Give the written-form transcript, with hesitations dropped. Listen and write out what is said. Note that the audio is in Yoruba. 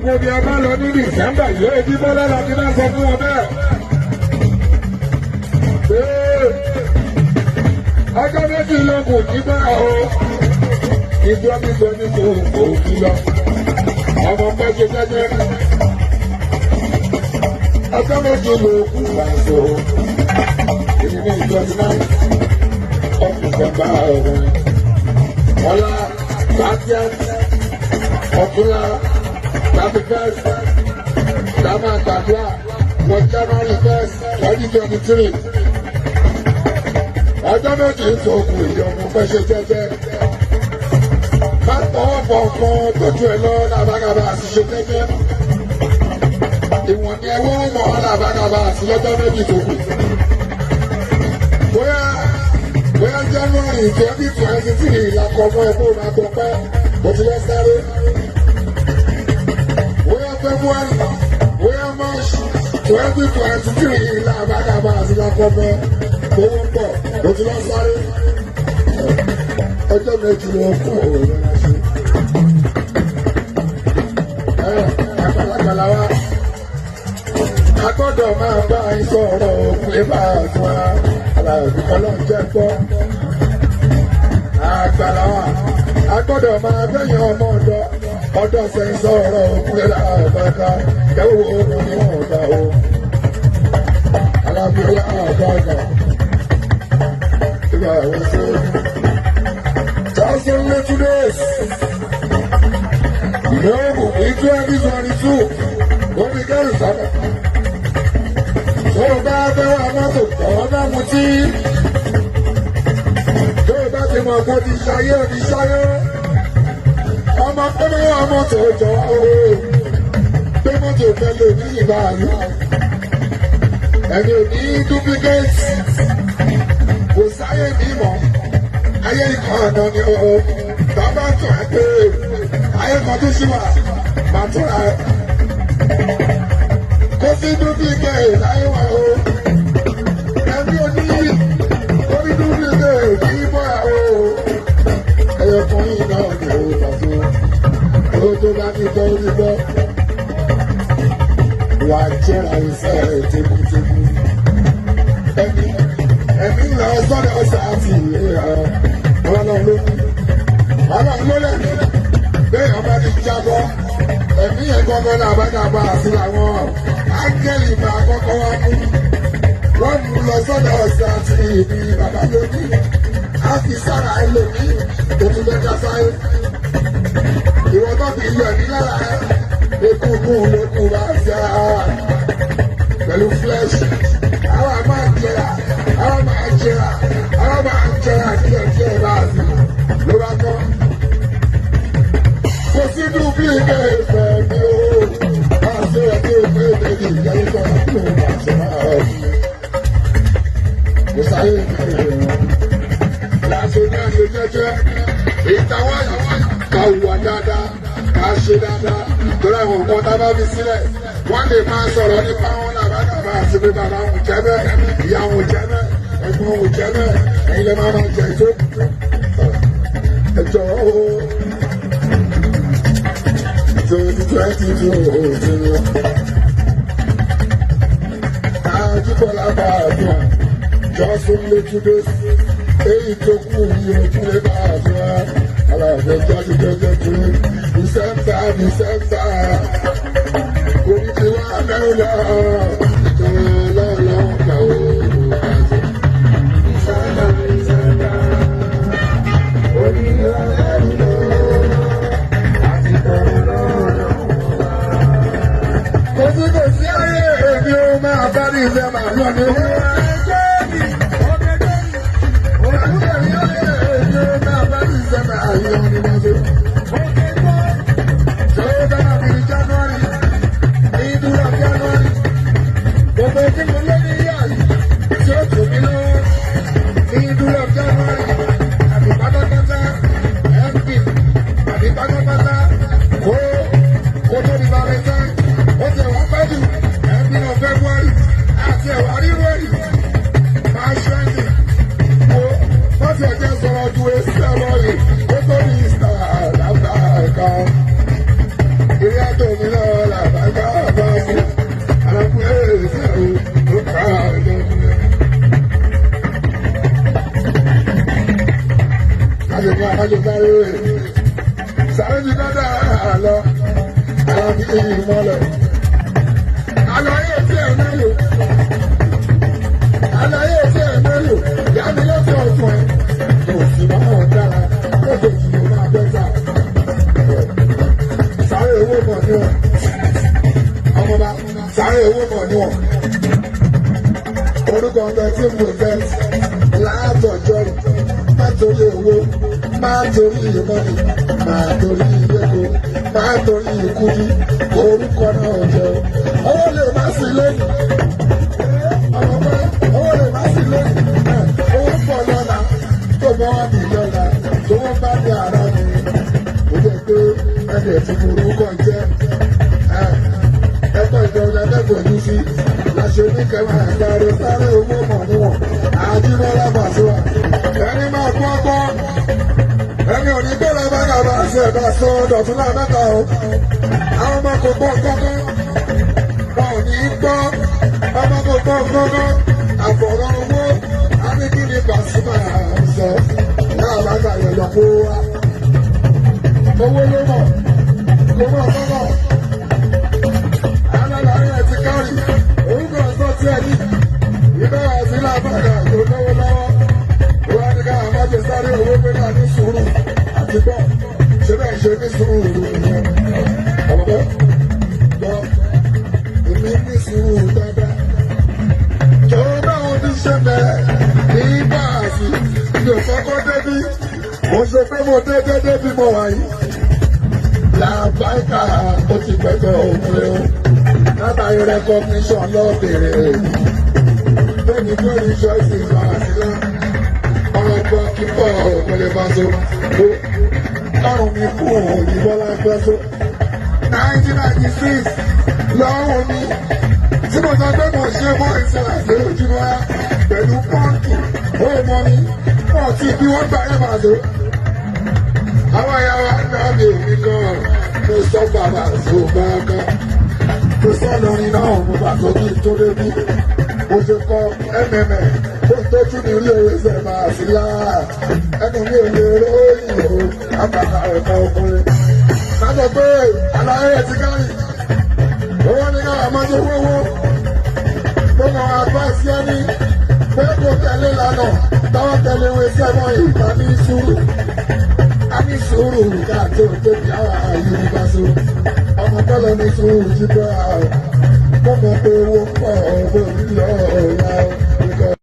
gbogbo ni a bá lọ ní dìsẹ́mbà yóò ebi bọ́lá láti náà sọ fún wọn bẹ́ẹ̀. ọjọ́ méjì ló kù nígbà o ìjọ níjọ ní kò kí lọ ọmọ pẹ́jọ jẹ́jẹ́ ọjọ́ méjì ló kù láìsọ èyí ní ìjọ ní náà ọkùnrin gbà ọ̀rọ̀ ọlá pàtíà ọ̀túnlá tàbí fẹ́ẹ̀sì dáná àgbàdúrà wọ January 1st 2023 ọjọ́ méjì tó kù èyí ọmọ pẹ́ṣẹ jẹ́jẹ́ má tọwọ́ bọ̀ kan tójú ẹ lọ làbágàbà àṣìṣe jẹ́jẹ́ ìwọ̀n ni ẹwọ́ mọ̀ làbágàbà àṣì lọ́jọ́ méjì tó kù bóyá January 2023 làkọ̀ ọmọ ẹ̀kọ́ máa gbọ́ pẹ́ bó ti lọ sáré bóyá February bóyá March 2023 làbágàbà àṣì làkọ̀ ọmọ owó ń bọ̀ bó ti lọ sáré ọjọ́ méjì lọ fún ọ̀rọ̀ rẹ̀ ṣe. Àgbàlagbà wa a gbọ́dọ̀ máa bá yín sọ̀rọ̀ pé bá a tún wa aláàbí ọlọ́run jẹ́ gbọ́. Àgbàlá wa a gbọ́dọ̀ máa bẹ́yìn ọmọ ọ̀dọ́ sẹ́yìn sọ̀rọ̀ pé láàbàkà kẹ́wò ogun ni wọ́n gbà o. Alábí aláàbàkà ìgbà àwọn sọ́ọ́. Just only 2 days. No, in 2022, when we get it, so bad, I'm not so much. So bad, I'm not going to share. I'm not going to do and you need duplicates. Was I anymore? Ayé ìkànnà ni o, bàbá tó ẹ pé ayé kan tó ṣì wà, màá tó ra ẹ. Kó sí dúpíkẹ̀ láyé wà o, ẹbí oníyì, kó ní dúpíkẹ̀ kí bọ́ ẹ o. Ẹyọ kan yìí náà ni o pàtó, owó tó bá ní gbọ́ ní gbọ́. Wà á jẹ́ra iṣẹ́ rẹ̀ tẹ́kùtẹ́kù. Ẹ̀mí ń lọ sọ́dọ̀ ọ̀sán àti ìlera. Ọlọ́run ló lẹ́nu bẹ́ẹ̀ ọba ti jábọ́ ẹ̀mí yẹn gbọ́ngàn náà àbájábá àti àwọn áńgẹ́lì bá kọ́kọ́ wá mú wọ́n mú lọ sọ́dọ̀ ọ̀sẹ̀ àti ìbí bàbá lóní á fi sára ẹlòmí òtún lẹ́jà sáyé ìwọ́n tó fi yọ ẹ̀mí lára ẹ̀ ekúkún lókun bá ṣe ara pẹ̀lú flesh àwọn máa ń jẹrà díẹ̀ bá a sì ló bá tọ́. Kò sí dúpíkẹ̀ ìfẹ́ mi o, máa ṣe ẹbí òfin èdèdì ìjẹ́rí sọ̀rọ̀ kí òun máa ṣe máa rọ̀ mí. Kò sáyé ìfẹ́ rẹ̀ láṣẹ náà ṣe jẹ́jẹ́. Ìtawọ́ ká hùwà dáadáa, ká ṣe dáadáa, torí àwọn nǹkan tá a bá fi sílẹ̀. Wọ́n lè máa sọ̀rọ̀ nípa wọn làbákàbá àti pé bàbá òun jẹ́ bẹ́ẹ̀, ìyá òun jẹ́ bẹ́ẹ̀, ẹ̀gbọ́n òun jẹ́ bẹ́ẹ̀, ẹ̀yin lè máa jẹ ètò. Ẹ̀jọ̀ o. 2022 Àjíbọ̀lá bá àdúrà, just only 2 days. Èyí tó kù yìí ojú lè bá àdúrà. Aláàfẹ́ jáde jẹ́jẹ́ tó December. Orí ti wá mẹ́rin lọ, lọ́ọ̀lọ́ gbà ó. Kò sí ayé èmi ó máa bá ní ìfẹ́ màá lọ ní owó. sáré ti dáadáa àlọ́ àlàbí ìmọ̀lẹ̀ àlàyé tí ẹ̀ mẹ́lò àlàyé tí ẹ̀ mẹ́lò yàmi lọ́sẹ̀ ọ̀tún ẹ̀ kò sì máa ń dára lọ́sẹ̀ tí mo máa bẹ́ sá sáré owó mọ̀ níwọ̀n ọmọba sáré owó mọ̀ níwọ̀n orúkọ ọgbẹ́ tí mo fẹ́ látọjọ́ rẹ̀ má torí owó má torí ìmọ̀ni má torí ìyẹ́kọ̀ má torí ìkúdí orúkọ náà jẹ́ owó lè má sí lónìí ọmọba owó lè má sí lónìí owó pọ̀ lọ́la tó bá wà ní lọ́la tó wọ́n bá ní ara mi ó jẹ́ pé ẹ̀dẹ̀ tí mo orúkọ jẹ́ ẹ̀kọ́ ìjọba lẹ́gbẹ̀ẹ́ ní sí láṣẹ oníkẹ́wà àgbàdo sáré owó mọ̀ níwọ̀n àdínlọ́lá bàṣọ ẹni máa kú ọgbọ́ ẹni ò ní gbọ́dọ̀ bá gàba àṣẹ ẹ̀dá sọ dọ̀tún náà mẹ́ta o àwọn ọmọ kò gbọ́ kọ́kọ́ wọn ò ní gbọ́ ọmọ kò gbọ́ kọ́kọ́ àbọ̀rọ̀ owó ábíkíni Pasuma sọ náà bá gbà yẹn lọ kó wá owó ló mọ̀ kó mọ̀ kọ́kọ́ alálàárín ẹ̀ ti kárì orúkọ ọ̀sán tí ẹ ní ìbá àti lábàgà tó lọ́wọ́ lọ́wọ́ wọ́n ní ká àmájẹ sáré owó pé náà ní sùúrù àti bọ́ ṣe bẹ́ẹ̀ ṣe ní sùúrù nìyẹn ọ̀pọ̀ gbọ́ èmi ní sùúrù dáadáa jọ̀wọ́ báwọn ti ṣe bẹ̀rẹ̀ ní báàsì ní òkọ́kọ́ débí mo ṣe pé mo débi mo wà yìí làbáìkà ó ti pẹ̀tọ̀ òun rẹ̀ o látàrí recognition lọ́ọ̀bẹ̀rẹ̀ lónìí lórí choices wà sílá ọ̀pọ̀ kíkọ́ òpèlè báṣọ lọ́rùn mi kú òyìnbọ́lá gbẹ́sọ 1996 lọ́rùn mi tí mo sọ pé mo ṣe mọ́ ìṣẹ̀lẹ̀ àti ojúmọ́ pẹ̀lú pọ́ǹkì ó mọ mi pọ̀ tí bí wọ́n gbà ẹ̀ bàṣọ àwọn ẹ̀yà wa náà mi ò ní gan mo sọ bàbá tó bá kan mo sọ lọrin náà mo bà tó bí tó débi mo ṣe kọ mmm ó tó tún ní orí owó ẹsẹ̀ máa sí láà ẹnu mi ò lè róyìn o àpàkà ẹ̀ka ọkùnrin lájọ pé àlàyé ẹ̀ ti kárì owó ní ká àmọ́jọ owó gbogbo àgbàsí ẹni pé kò tẹ̀lé lánà táwọn tẹ̀lé owó ẹsẹ̀ mọ́ ìgbà ní sùúrù a ní sùúrù ká tó tóbi àwọn Yorùbá so ọmọ tọ́lọ ní sùúrù jíbọ́ àwọn mọ́mọ́ pé owó pọ̀ ọ̀gbọ́n nílò ọ̀rọ̀